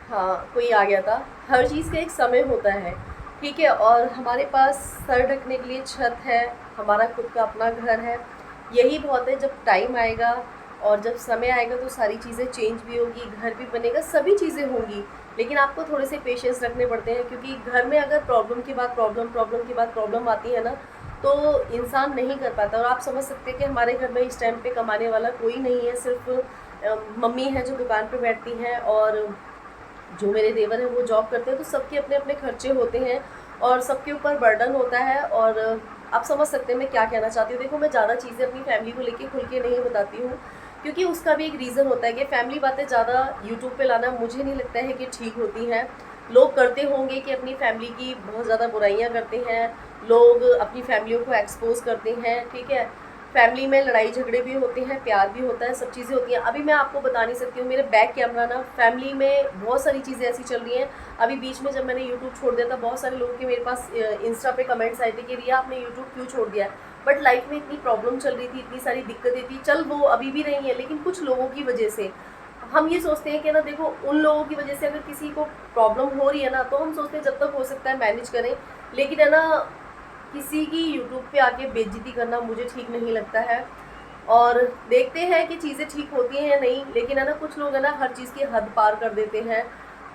हाँ, कोई आ गया था। हर चीज़ का एक समय होता है, ठीक है? और हमारे पास सर ढकने के लिए छत है, हमारा खुद का अपना घर है। यही बहुत है, जब टाइम आएगा और जब समय आएगा तो सारी चीज़ें चेंज भी होगी, घर भी बनेगा, सभी चीज़ें होंगी। लेकिन आपको थोड़े से पेशेंस रखने पड़ते हैं, क्योंकि घर में अगर प्रॉब्लम के बाद प्रॉब्लम, प्रॉब्लम के बाद प्रॉब्लम आती है ना, तो इंसान नहीं कर पाता। और आप समझ सकते हैं कि हमारे घर में इस टाइम पे कमाने वाला कोई नहीं है, सिर्फ़ मम्मी हैं जो दुकान पे बैठती हैं, और जो मेरे देवर हैं वो जॉब करते हैं। तो सबके अपने अपने खर्चे होते हैं और सबके ऊपर बर्डन होता है। और आप समझ सकते हैं मैं क्या कहना चाहती हूँ। देखो, मैं ज़्यादा चीज़ें अपनी फैमिली को लेके खुल के नहीं बताती हूँ, क्योंकि उसका भी एक रीज़न होता है कि फैमिली बातें ज़्यादा यूट्यूब पे लाना मुझे नहीं लगता है कि ठीक होती हैं। लोग करते होंगे कि अपनी फैमिली की बहुत ज़्यादा बुराइयाँ करते हैं, लोग अपनी फैमिलियों को एक्सपोज करते हैं, ठीक है? फैमिली में लड़ाई झगड़े भी होते हैं, प्यार भी होता है, सब चीज़ें होती हैं। अभी मैं आपको बता नहीं सकती हूँ, मेरे बैक कैमरा ना फैमिली में बहुत सारी चीज़ें ऐसी चल रही हैं। अभी बीच में जब मैंने यूट्यूब छोड़ दिया था, बहुत सारे लोगों के मेरे पास इंस्टा पे कमेंट्स आए थे कि रिया आपने यूट्यूब क्यों छोड़ दिया है? बट लाइफ में इतनी प्रॉब्लम चल रही थी, इतनी सारी दिक्कतें थी, चल वो अभी भी रही हैं, लेकिन कुछ लोगों की वजह से हम ये सोचते हैं कि ना, देखो उन लोगों की वजह से अगर किसी को प्रॉब्लम हो रही है ना, तो हम सोचते हैं जब तक हो सकता है मैनेज करें। लेकिन है ना, किसी की यूट्यूब पे आके बेइज्जती करना मुझे ठीक नहीं लगता है। और देखते हैं कि चीज़ें ठीक होती हैं या नहीं, लेकिन है ना, कुछ लोग है ना हर चीज़ की हद पार कर देते हैं।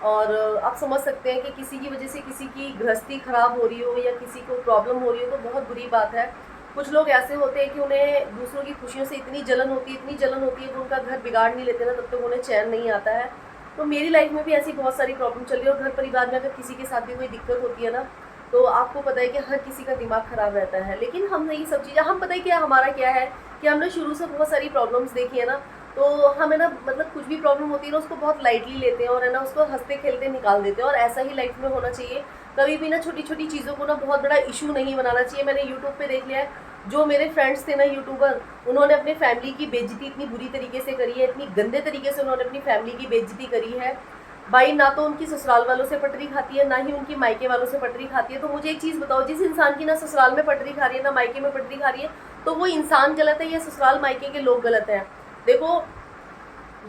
और आप समझ सकते हैं कि किसी की वजह से किसी की गृहस्थी खराब हो रही हो या किसी को प्रॉब्लम हो रही हो, तो बहुत बुरी बात है। कुछ लोग ऐसे होते हैं कि उन्हें दूसरों की खुशियों से इतनी जलन होती है, इतनी जलन होती है कि उनका घर बिगाड़ नहीं लेते ना, तब तक उन्हें चैन नहीं आता है। तो मेरी लाइफ में भी ऐसी बहुत सारी प्रॉब्लम चल रही है, और घर परिवार में अगर किसी के साथ भी कोई दिक्कत होती है ना, तो आपको पता है कि हर किसी का दिमाग खराब रहता है। लेकिन हम ये सब चीज़ें, हम पता है क्या हमारा क्या है, कि हमने शुरू से बहुत सारी प्रॉब्लम्स देखी है ना, तो हम है ना, मतलब कुछ भी प्रॉब्लम होती है ना, उसको बहुत लाइटली लेते हैं और है ना, उसको हंसते खेलते निकाल देते हैं। और ऐसा ही लाइफ में होना चाहिए। कभी भी ना छोटी छोटी चीज़ों को ना बहुत बड़ा इशू नहीं बनाना चाहिए। मैंने यूट्यूब पे देख लिया है, जो मेरे फ्रेंड्स थे ना यूट्यूबर, उन्होंने अपने फैमिली की बेइज्जती इतनी बुरी तरीके से करी है, इतनी गंदे तरीके से उन्होंने अपनी फैमिली की बेइज्जती करी है। भाई, ना तो उनकी ससुराल वालों से पटरी खाती है, ना ही उनकी मायके वालों से पटरी खाती है। तो मुझे एक चीज़ बताओ, जिस इंसान की ना ससुराल में पटरी खा रही है, ना मायके में पटरी खा रही है, तो वो इंसान गलत है या ससुराल मायके के लोग गलत हैं? देखो,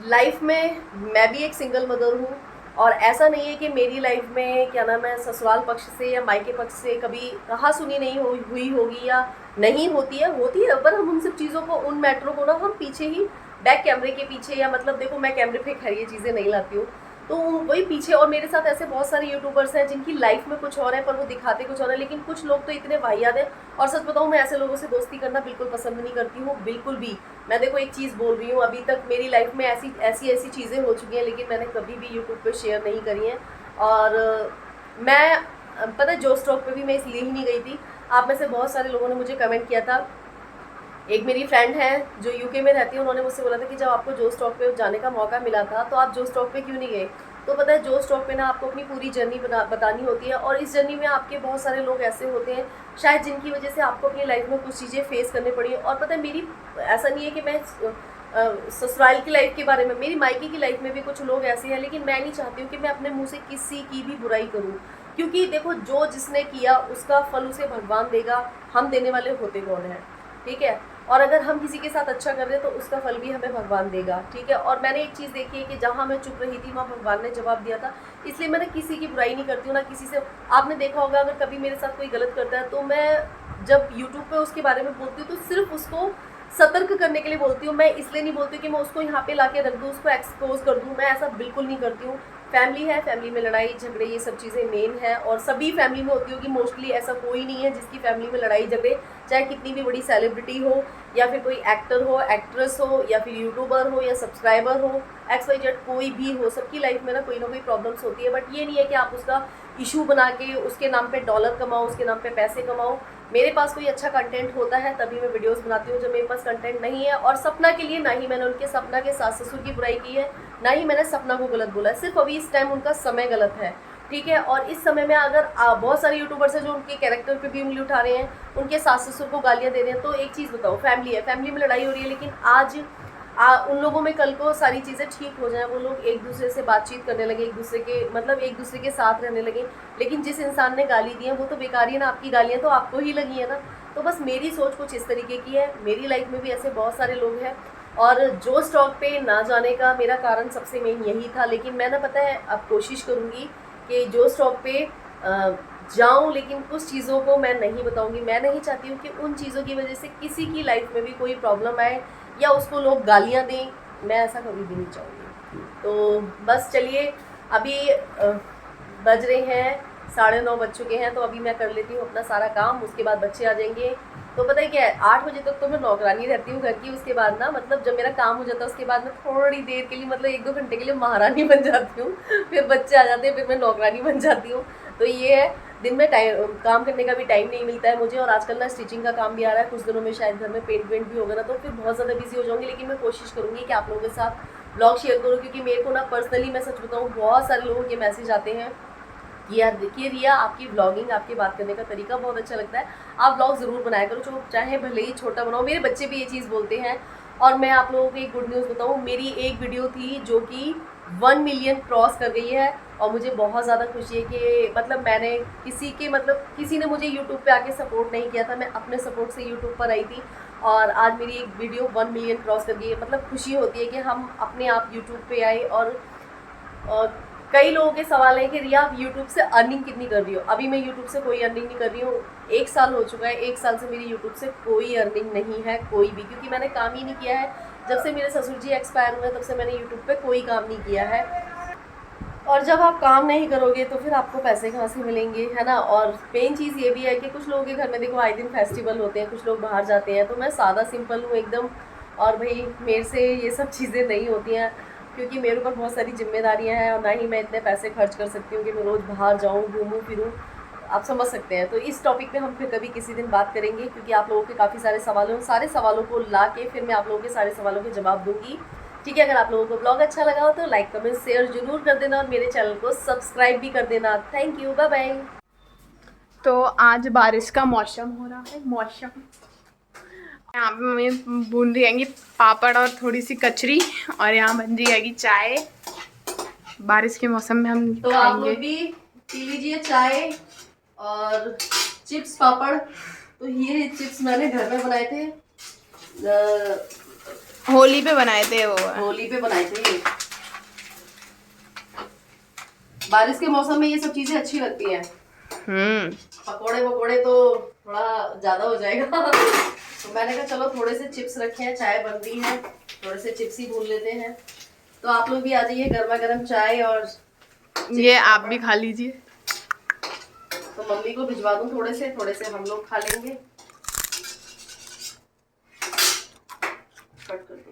लाइफ में मैं भी एक सिंगल मदर हूँ, और ऐसा नहीं है कि मेरी लाइफ में क्या नाम है, ससुराल पक्ष से या मायके पक्ष से कभी कहा सुनी नहीं हुई होगी, या नहीं होती है। पर हम उन सब चीज़ों को, उन मैटरों को ना, हम पीछे ही बैक कैमरे के पीछे, या मतलब देखो, मैं कैमरे पे खैर ये चीज़ें नहीं लाती हूँ, तो वही पीछे। और मेरे साथ ऐसे बहुत सारे यूट्यूबर्स हैं जिनकी लाइफ में कुछ और है, पर वो दिखाते कुछ और है। लेकिन कुछ लोग तो इतने वाहियात हैं, और सच बताऊँ, मैं ऐसे लोगों से दोस्ती करना बिल्कुल पसंद नहीं करती हूँ, बिल्कुल भी। मैं देखो एक चीज़ बोल रही हूँ, अभी तक मेरी लाइफ में ऐसी ऐसी ऐसी चीज़ें हो चुकी हैं, लेकिन मैंने कभी भी यूट्यूब पे शेयर नहीं करी हैं। और मैं पता है, जो स्टॉक पे भी मैं इसलिए ही नहीं गई थी। आप में से बहुत सारे लोगों ने मुझे कमेंट किया था। एक मेरी फ्रेंड है जो यूके में रहती है, उन्होंने मुझसे बोला था कि जब आपको जो स्टॉक पे जाने का मौका मिला था, तो आप जो स्टॉक पे क्यों नहीं गए? तो पता है, जो स्टॉक पे ना आपको अपनी पूरी जर्नी बतानी होती है, और इस जर्नी में आपके बहुत सारे लोग ऐसे होते हैं शायद जिनकी वजह से आपको अपनी लाइफ में कुछ चीज़ें फेस करनी पड़ी। और पता है, मेरी ऐसा नहीं है कि मैं ससुराल की लाइफ के बारे में, मेरी मायके की लाइफ में भी कुछ लोग ऐसे हैं, लेकिन मैं नहीं चाहती हूँ कि मैं अपने मुंह से किसी की भी बुराई करूँ। क्योंकि देखो, जो जिसने किया उसका फल उसे भगवान देगा, हम देने वाले होते कौन हैं? ठीक है? और अगर हम किसी के साथ अच्छा कर रहे हैं, तो उसका फल भी हमें भगवान देगा, ठीक है? और मैंने एक चीज़ देखी है कि जहाँ मैं चुप रही थी, वहाँ भगवान ने जवाब दिया था। इसलिए मैंने किसी की बुराई नहीं करती हूँ, ना किसी से। आपने देखा होगा, अगर कभी मेरे साथ कोई गलत करता है, तो मैं जब यूट्यूब पे उसके बारे में बोलती हूँ, तो सिर्फ उसको सतर्क करने के लिए बोलती हूँ। मैं इसलिए नहीं बोलती कि मैं उसको यहाँ पे लाके रख दूँ, उसको एक्सपोज कर दूँ, मैं ऐसा बिल्कुल नहीं करती हूँ। फैमिली है, फैमिली में लड़ाई झगड़े ये सब चीज़ें मेन है, और सभी फैमिली में होती होगी मोस्टली। ऐसा कोई नहीं है जिसकी फैमिली में लड़ाई झगड़े, चाहे कितनी भी बड़ी सेलिब्रिटी हो, या फिर कोई एक्टर हो, एक्ट्रेस हो, या फिर यूट्यूबर हो, या सब्सक्राइबर हो, XYZ कोई भी हो, सबकी लाइफ में ना कोई प्रॉब्लम्स होती है। बट ये नहीं है कि आप उसका इशू बना के उसके नाम पे डॉलर कमाओ, उसके नाम पे पैसे कमाओ। मेरे पास कोई अच्छा कंटेंट होता है तभी मैं वीडियोस बनाती हूँ। जब मेरे पास कंटेंट नहीं है, और सपना के लिए ना ही मैंने उनके सपना के सास ससुर की बुराई की है, ना ही मैंने सपना को गलत बोला है। सिर्फ अभी इस टाइम उनका समय गलत है, ठीक है? और इस समय में अगर बहुत सारे यूट्यूबर्स हैं जो उनके कैरेक्टर पे भी उंगली उठा रहे हैं, उनके सास ससुर को गालियाँ दे रहे हैं। तो एक चीज़ बताओ, फैमिली है, फैमिली में लड़ाई हो रही है, लेकिन आज उन लोगों में कल को सारी चीज़ें ठीक हो जाएँ, वो लोग एक दूसरे से बातचीत करने लगे, एक दूसरे के मतलब एक दूसरे के साथ रहने लगे। लेकिन जिस इंसान ने गाली दी है, वो तो बेकार ही है ना, आपकी गालियाँ तो आपको ही लगी है ना। तो बस मेरी सोच कुछ इस तरीके की है। मेरी लाइफ में भी ऐसे बहुत सारे लोग हैं और जो स्टॉक पे ना जाने का मेरा कारण सबसे मेन यही था, लेकिन मैं ना पता है अब कोशिश करूँगी कि जो स्टॉक पे जाऊँ, लेकिन कुछ चीज़ों को मैं नहीं बताऊँगी। मैं नहीं चाहती हूँ कि उन चीज़ों की वजह से किसी की लाइफ में भी कोई प्रॉब्लम आए या उसको लोग गालियाँ दें, मैं ऐसा कभी भी नहीं चाहूँगी। तो बस चलिए, अभी बज रहे हैं 9:30 बज चुके हैं, तो अभी मैं कर लेती हूँ अपना सारा काम, उसके बाद बच्चे आ जाएंगे। तो पता है क्या है, 8 बजे तक तो मैं नौकरानी रहती हूँ घर की। उसके बाद ना मतलब जब मेरा काम हो जाता है उसके बाद मैं थोड़ी देर के लिए मतलब 1-2 घंटे के लिए महारानी बन जाती हूँ। फिर बच्चे आ जाते हैं, फिर मैं नौकरानी बन जाती हूँ। तो ये है, दिन में टाइम काम करने का भी टाइम नहीं मिलता है मुझे। और आजकल ना स्टिचिंग का काम भी आ रहा है, कुछ दिनों में शायद घर में पेंट वेंट भी होगा ना, तो फिर बहुत ज़्यादा बिजी हो जाऊँगी। लेकिन मैं कोशिश करूँगी कि आप लोगों के साथ ब्लॉग शेयर करूँ, क्योंकि मेरे को ना पर्सनली मैं सच बताऊँ बहुत सारे लोगों के मैसेज आते हैं कि यार देखिए रिया, आपकी व्लॉगिंग, आपकी बात करने का तरीका बहुत अच्छा लगता है, आप व्लॉग ज़रूर बनाया करो, जो चाहे भले ही छोटा बनाओ। मेरे बच्चे भी ये चीज़ बोलते हैं। और मैं आप लोगों को एक गुड न्यूज़ बताऊँ, मेरी एक वीडियो थी जो कि 1 मिलियन क्रॉस कर गई है। और मुझे बहुत ज़्यादा खुशी है कि मतलब मैंने किसी ने मुझे यूट्यूब पे आके सपोर्ट नहीं किया था, मैं अपने सपोर्ट से यूट्यूब पर आई थी। और आज मेरी एक वीडियो 1 मिलियन क्रॉस कर गई है। मतलब खुशी होती है कि हम अपने आप यूट्यूब पे आए। और कई लोगों के सवाल है कि रिया आप यूट्यूब से अर्निंग कितनी कर रही हो। अभी मैं यूट्यूब से कोई अर्निंग नहीं कर रही हूँ, 1 साल हो चुका है। 1 साल से मेरी यूट्यूब से कोई अर्निंग नहीं है, कोई भी, क्योंकि मैंने काम ही नहीं किया है। जब से मेरे ससुर जी एक्सपायर हुए तब से मैंने यूट्यूब पे कोई काम नहीं किया है। और जब आप काम नहीं करोगे तो फिर आपको पैसे कहाँ से मिलेंगे, है ना। और मेन चीज़ ये भी है कि कुछ लोगों के घर में देखो आए दिन फेस्टिवल होते हैं, कुछ लोग बाहर जाते हैं, तो मैं सादा सिंपल हूँ एकदम। और भाई मेरे से ये सब चीज़ें नहीं होती हैं, क्योंकि मेरे ऊपर बहुत सारी जिम्मेदारियाँ हैं और ना ही मैं इतने पैसे खर्च कर सकती हूँ कि मैं रोज़ बाहर जाऊँ, घूमूँ फिरूँ। आप समझ सकते हैं। तो इस टॉपिक पे हम फिर कभी किसी दिन बात करेंगे, क्योंकि आप लोगों के काफ़ी सारे सवाल हैं। उन सारे सवालों को ला के फिर मैं आप लोगों के सारे सवालों के जवाब दूँगी। ठीक है, अगर आप लोगों को ब्लॉग अच्छा लगा हो तो लाइक कमेंट शेयर जरूर कर देना और मेरे चैनल को सब्सक्राइब भी कर देना। Thank you, bye bye. तो आज बारिश का मौसम हो रहा है। यहाँ पे मम्मी भून रही हैंगी पापड़ और थोड़ी सी कचरी, और यहाँ बन रही हैगी चाय। बारिश के मौसम में हम तो आप लोग भी पी लीजिए चाय और चिप्स पापड़। तो ये चिप्स मैंने घर में बनाए थे, होली पे बनाए थे वो। होली पे बनाए थे ये। बारिश के मौसम में ये सब चीजें अच्छी लगती हैं। पकोड़े वकोड़े तो थोड़ा ज्यादा हो जाएगा। तो मैंने कहा चलो थोड़े से चिप्स रखे हैं, चाय बन रही है, थोड़े से चिप्स ही भून लेते हैं। तो आप लोग भी आ जाइए, गर्मा गर्म चाय और ये आप भी खा लीजिए। तो मम्मी को भिजवा दूं, थोड़े से हम लोग खा लेंगे। कट कर दो।